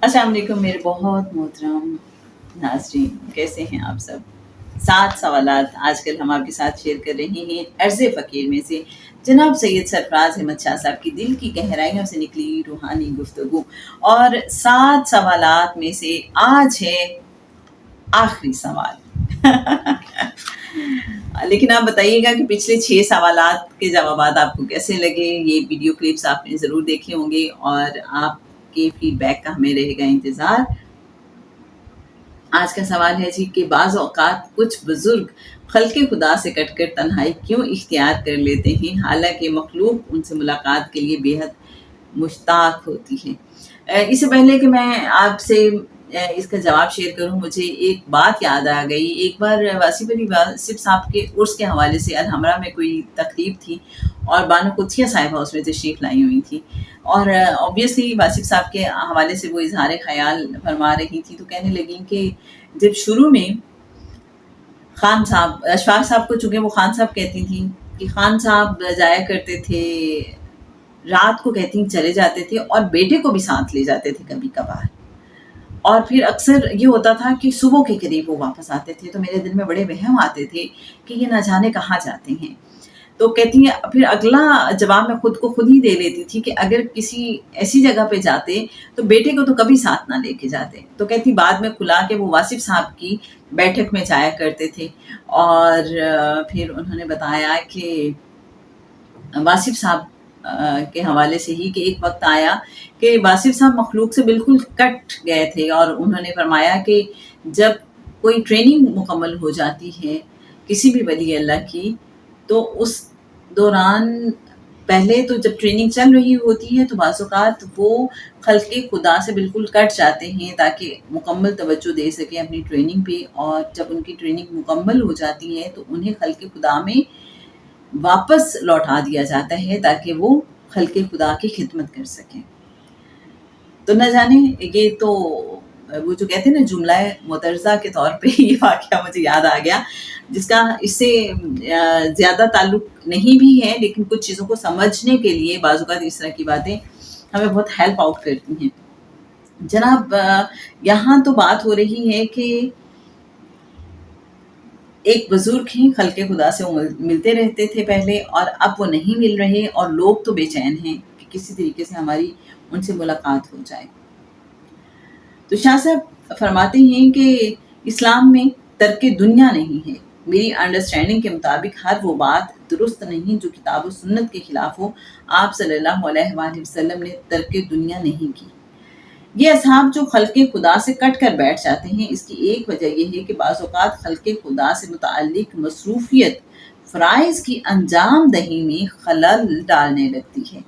السلام علیکم میرے بہت محترم ناظرین، کیسے ہیں آپ سب؟ 7 سوالات آج کل ہم آپ کے ساتھ شیئر کر رہے ہیں عرض فقیر میں سے جناب سید سرفراز احمد شاہ صاحب کی دل کی گہرائیوں سے نکلی روحانی گفتگو، اور 7 سوالات میں سے آج ہے آخری سوال لیکن آپ بتائیے گا کہ پچھلے 6 سوالات کے جوابات آپ کو کیسے لگے۔ یہ ویڈیو کلپس آپ نے ضرور دیکھے ہوں گے اور آپ کے فیڈ بیک کا ہمیں رہے گا انتظار۔ آج کا سوال ہے جی کہ بعض اوقات کچھ بزرگ خلق خدا سے کٹ کر تنہائی کیوں اختیار کر لیتے ہیں، حالانکہ مخلوق ان سے ملاقات کے لیے بے حد مشتاق ہوتی ہے۔ اس سے پہلے کہ میں آپ سے اس کا جواب شیئر کروں، مجھے ایک بات یاد آ گئی۔ ایک بار واصف علی واصف صاحب کے عرس کے حوالے سے الحمرا میں کوئی تقریب تھی اور بانو قدسیہ صاحبہ اس میں تشریف لائی ہوئی تھی، اور اوبیسلی واصف صاحب کے حوالے سے وہ اظہار خیال فرما رہی تھی، تو کہنے لگی کہ جب شروع میں خان صاحب، اشفاق صاحب کو چونکہ وہ خان صاحب کہتی تھیں، کہ خان صاحب جایا کرتے تھے، رات کو کہتی چلے جاتے تھے اور بیٹے کو بھی ساتھ لے جاتے تھے کبھی کبھار، اور پھر اکثر یہ ہوتا تھا کہ صبح کے قریب وہ واپس آتے تھے، تو میرے دل میں بڑے وہم آتے تھے کہ یہ نہ جانے کہاں جاتے ہیں۔ تو کہتی ہیں پھر اگلا جواب میں خود کو خود ہی دے لیتی تھی کہ اگر کسی ایسی جگہ پہ جاتے تو بیٹے کو تو کبھی ساتھ نہ لے کے جاتے۔ تو کہتی بعد میں کھلا کہ وہ واصف صاحب کی بیٹھک میں جایا کرتے تھے، اور پھر انہوں نے بتایا کہ واصف صاحب کے حوالے سے ہی کہ ایک وقت آیا کہ واصف صاحب مخلوق سے بالکل کٹ گئے تھے، اور انہوں نے فرمایا کہ جب کوئی ٹریننگ مکمل ہو جاتی ہے کسی بھی ولی اللہ کی، تو اس دوران پہلے تو جب ٹریننگ چل رہی ہوتی ہے تو بعض اوقات وہ خلق خدا سے بالکل کٹ جاتے ہیں تاکہ مکمل توجہ دے سکیں اپنی ٹریننگ پہ، اور جب ان کی ٹریننگ مکمل ہو جاتی ہے تو انہیں خلق خدا میں واپس لوٹا دیا جاتا ہے تاکہ وہ خلق خدا کی خدمت کر سکیں۔ تو نہ جانے یہ تو وہ جو کہتے ہیں نا جملہ مترجہ کے طور پہ یہ واقعہ مجھے یاد آ گیا، جس کا اس سے زیادہ تعلق نہیں بھی ہے، لیکن کچھ چیزوں کو سمجھنے کے لیے بعض اوقات اس طرح کی باتیں ہمیں بہت ہیلپ آؤٹ کرتی ہیں۔ جناب یہاں تو بات ہو رہی ہے کہ ایک بزرگ ہیں خلق خدا سے وہ ملتے رہتے تھے پہلے، اور اب وہ نہیں مل رہے، اور لوگ تو بے چین ہیں کہ کسی طریقے سے ہماری ان سے ملاقات ہو جائے۔ تو شاہ صاحب فرماتے ہیں کہ اسلام میں ترک دنیا نہیں ہے۔ میری انڈرسٹینڈنگ کے مطابق ہر وہ بات درست نہیں جو کتاب و سنت کے خلاف ہو۔ آپ صلی اللہ علیہ وآلہ وسلم نے ترک دنیا نہیں کی۔ یہ اصحاب جو خلق خدا سے کٹ کر بیٹھ جاتے ہیں، اس کی ایک وجہ یہ ہے کہ بعض اوقات خلق خدا سے متعلق مصروفیت فرائض کی انجام دہی میں خلل ڈالنے لگتی ہے۔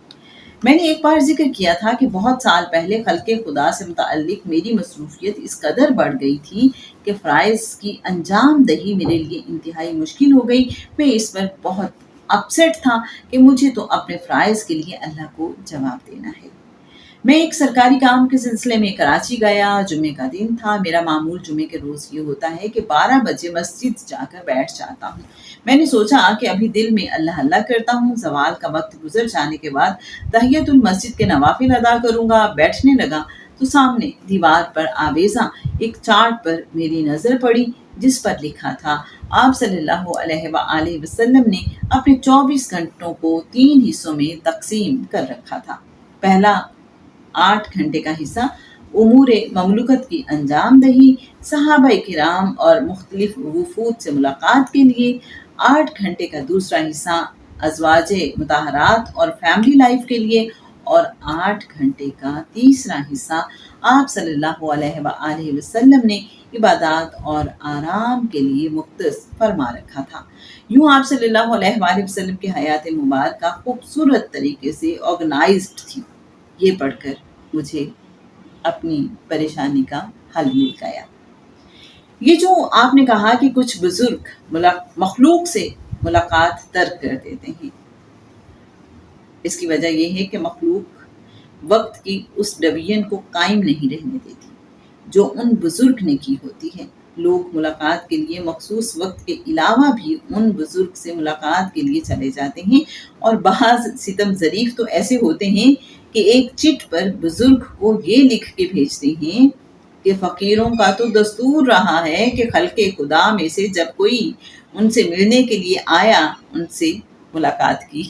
میں نے ایک بار ذکر کیا تھا کہ بہت سال پہلے خلق خدا سے متعلق میری مصروفیت اس قدر بڑھ گئی تھی کہ فرائض کی انجام دہی میرے لیے انتہائی مشکل ہو گئی۔ میں اس پر بہت اپسیٹ تھا کہ مجھے تو اپنے فرائض کے لیے اللہ کو جواب دینا ہے۔ میں ایک سرکاری کام کے سلسلے میں کراچی گیا، جمعے کا دن تھا۔ میرا معمول جمعے کے روز یہ ہوتا ہے کہ 12 بجے مسجد جا کر بیٹھ جاتا ہوں۔ میں نے سوچا کہ ابھی دل میں اللہ اللہ کرتا ہوں، زوال کا وقت گزر جانے کے بعد تحیت المسجد کے نوافل ادا کروں گا۔ بیٹھنے لگا تو سامنے دیوار پر آویزاں ایک چارٹ پر میری نظر پڑی، جس پر لکھا تھا آپ صلی اللہ علیہ وآلہ وسلم نے اپنے 24 گھنٹوں کو 3 حصوں میں تقسیم کر رکھا تھا۔ پہلا 8 گھنٹے کا حصہ امور مملکت کی انجام دہی، صحابہ کرام اور مختلف وفود سے ملاقات کے لیے، 8 گھنٹے کا دوسرا حصہ ازواج مطہرات اور فیملی لائف کے لیے، اور 8 گھنٹے کا تیسرا حصہ آپ صلی اللہ علیہ وآلہ وسلم نے عبادات اور آرام کے لیے مختص فرما رکھا تھا۔ یوں آپ صلی اللہ علیہ وآلہ وسلم کی حیات مبارکہ خوبصورت طریقے سے آرگنائزڈ تھی۔ یہ پڑھ کر مجھے اپنی پریشانی کا حل مل گیا۔ یہ جو آپ نے کہا کہ کچھ بزرگ مخلوق سے ملاقات ترک کر دیتے ہیں، اس کی وجہ یہ ہے کہ مخلوق وقت کی اس ڈویژن کو قائم نہیں رہنے دیتی جو ان بزرگ نے کی ہوتی ہے۔ لوگ ملاقات کے لیے مخصوص وقت کے علاوہ بھی ان بزرگ سے ملاقات کے لیے چلے جاتے ہیں، اور بعض ستم ظریف تو ایسے ہوتے ہیں کہ ایک چٹ پر بزرگ کو یہ لکھ کے بھیجتے ہیں کہ فقیروں کا تو دستور رہا ہے کہ خلق خدا میں سے جب کوئی ان سے ملنے کے لیے آیا ان سے ملاقات کی۔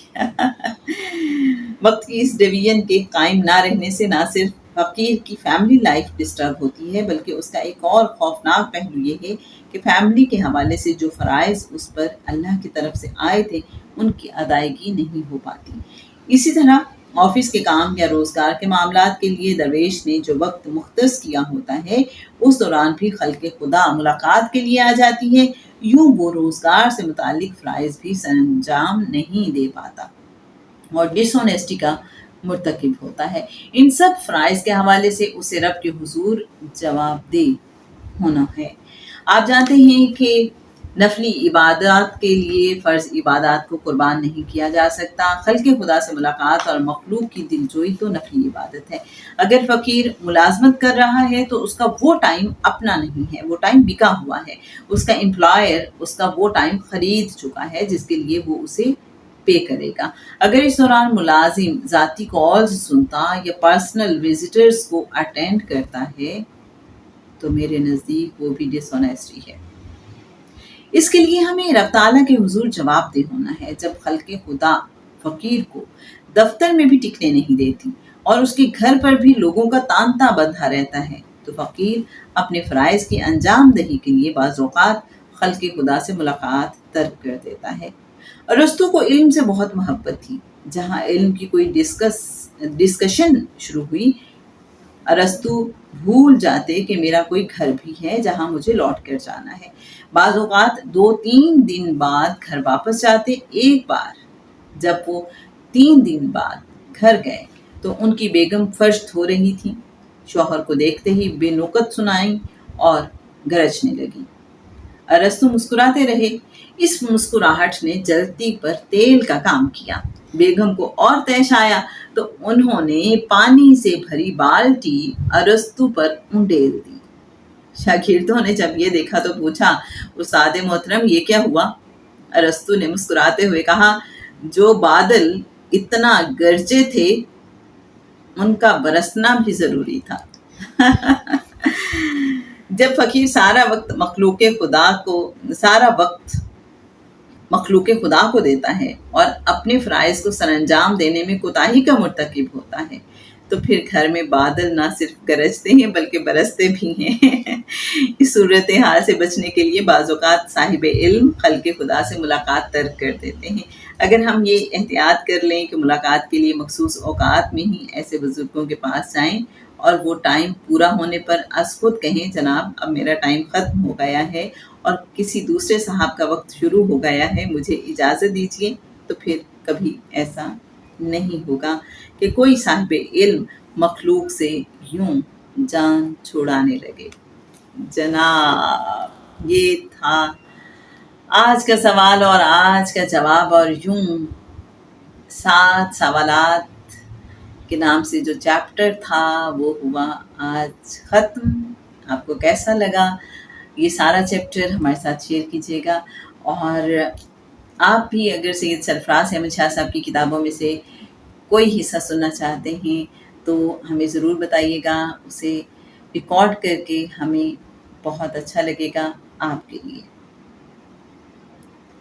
وقت کی اس ڈویژن کے قائم نہ رہنے سے نہ صرف فقیر کی فیملی لائف ڈسٹرب ہوتی ہے بلکہ اس کا ایک اور خوفناک پہلو یہ ہے کہ فیملی کے حوالے سے جو فرائض اس پر اللہ کی طرف سے آئے تھے ان کی ادائیگی نہیں ہو پاتی۔ اسی طرح آفس کے کام یا روزگار کے معاملات کے لیے درویش نے جو وقت مختص کیا ہوتا ہے اس دوران بھی خلق خدا ملاقات کے لیے آ جاتی ہے، یوں وہ روزگار سے متعلق فرائض بھی سر انجام نہیں دے پاتا اور ڈس آنیسٹی کا مرتکب ہوتا ہے۔ ان سب فرائض کے حوالے سے اسے رب کے حضور جواب دہ ہونا ہے۔ آپ جانتے ہیں کہ نفلی عبادات کے لیے فرض عبادات کو قربان نہیں کیا جا سکتا۔ خلق خدا سے ملاقات اور مخلوق کی دلجوئی تو نفلی عبادت ہے۔ اگر فقیر ملازمت کر رہا ہے تو اس کا وہ ٹائم اپنا نہیں ہے، وہ ٹائم بکا ہوا ہے۔ اس کا امپلائر اس کا وہ ٹائم خرید چکا ہے جس کے لیے وہ اسے پے کرے گا۔ اگر اس دوران ملازم ذاتی کالز سنتا یا پرسنل وزٹرز کو اٹینڈ کرتا ہے تو میرے نزدیک وہ بھی ڈس آنیسٹی ہے۔ اس کے لیے ہمیں رب تعالیٰ کے حضور جواب دہ ہونا ہے۔ جب خلق خدا فقیر کو دفتر میں بھی ٹکنے نہیں دیتی اور اس کے گھر پر بھی لوگوں کا تانتا بندھا رہتا ہے تو فقیر اپنے فرائض کی انجام دہی کے لیے بعض اوقات خلق خدا سے ملاقات ترک کر دیتا ہے۔ ارسطو کو علم سے بہت محبت تھی۔ جہاں علم کی کوئی ڈسکشن شروع ہوئی ارسطو بھول جاتے کہ میرا کوئی گھر بھی ہے جہاں مجھے لوٹ کر جانا ہے۔ بعض اوقات 2-3 دن بعد گھر واپس جاتے۔ ایک بار جب وہ 3 دن بعد گھر گئے تو ان کی بیگم فرش دھو رہی تھی۔ شوہر کو دیکھتے ہی بے نکت سنائیں اور گرجنے لگی۔ ارسطو مسکراتے رہے۔ اس مسکراہٹ نے جلتی پر تیل کا کام کیا۔ بیگم کو اور طیش آیا تو انہوں نے پانی سے بھری بالٹی ارسطو پر انڈیل دی۔ شاگردوں نے جب یہ دیکھا تو پوچھا، استاد محترم یہ کیا ہوا؟ ارسطو نے مسکراتے ہوئے کہا، جو بادل اتنا گرجے تھے ان کا برسنا بھی ضروری تھا۔ جب فقیر سارا وقت مخلوق خدا کو دیتا ہے اور اپنے فرائض کو سر انجام دینے میں کوتاہی کا مرتکب ہوتا ہے تو پھر گھر میں بادل نہ صرف گرجتے ہیں بلکہ برستے بھی ہیں۔ اس صورتحال سے بچنے کے لیے بعض اوقات صاحب علم خلق خدا سے ملاقات ترک کر دیتے ہیں۔ اگر ہم یہ احتیاط کر لیں کہ ملاقات کے لیے مخصوص اوقات میں ہی ایسے بزرگوں کے پاس جائیں اور وہ ٹائم پورا ہونے پر از خود کہیں جناب اب میرا ٹائم ختم ہو گیا ہے اور کسی دوسرے صاحب کا وقت شروع ہو گیا ہے، مجھے اجازت دیجیے، تو پھر کبھی ایسا نہیں ہوگا کہ کوئی صاحب علم مخلوق سے یوں جان چھڑانے لگے۔ جناب یہ تھا آج کا سوال اور آج کا جواب، اور یوں 7 سوالات کے نام سے جو چیپٹر تھا وہ ہوا آج ختم۔ آپ کو کیسا لگا یہ سارا چیپٹر ہمارے ساتھ شیئر کیجیے گا، اور آپ بھی اگر سید سرفراز احمد شاہ صاحب کی کتابوں میں سے کوئی حصہ سننا چاہتے ہیں تو ہمیں ضرور بتائیے گا، اسے ریکارڈ کر کے ہمیں بہت اچھا لگے گا آپ کے لیے۔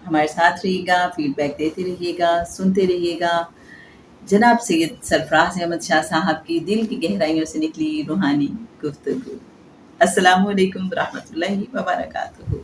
ہمارے ساتھ رہیے گا، فیڈ بیک دیتے رہیے گا، سنتے رہیے گا جناب سید سرفراز احمد شاہ صاحب کی دل کی گہرائیوں سے نکلی روحانی گفتگو۔ السلام علیکم ورحمۃ اللہ وبرکاتہ۔